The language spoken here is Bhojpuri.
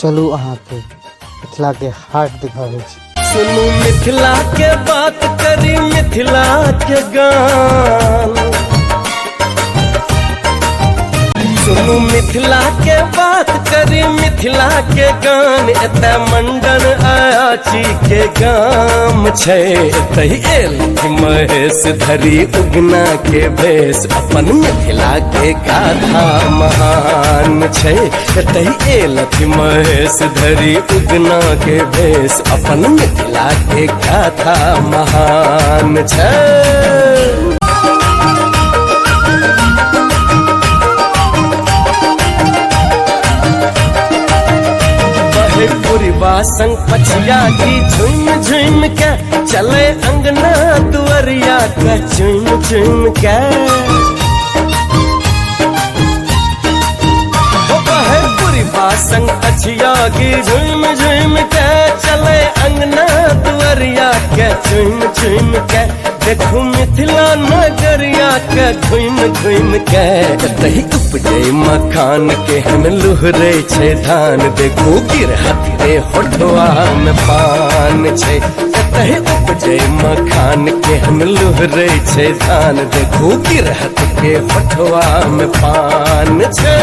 चलू अहाँ के मिथिला के हाट दिखावे छी। सुनू मिथिला के बात करी मिथिला के गान, सुनू मिथिला के बात करी मिथिला के गान। एत मंडन आची के गाम छै, एतहि एल महेश धरी उगना के भेष। अपन मिथिला के गाथा महान छै, एतहि एल महेश धरी उगना के भेष। अपन मिथिला के गाथा महान छै। संग पछिया की झुम झुम के चले अंगना दुआरिया के झुम झुम के। संग पछिया की झुम झुम के चले अंगना दुआरिया के झुम झुम के। देखू मिथिला नगरिया के घुम घुम के, तही उपजे मखान के हम लुहरे छे धान। देखू गिरहत रे होठवा में पान छे, तही उपजे मखान के हम लुहरे छे धान। देखू गिरहत के होठवा में पान छे।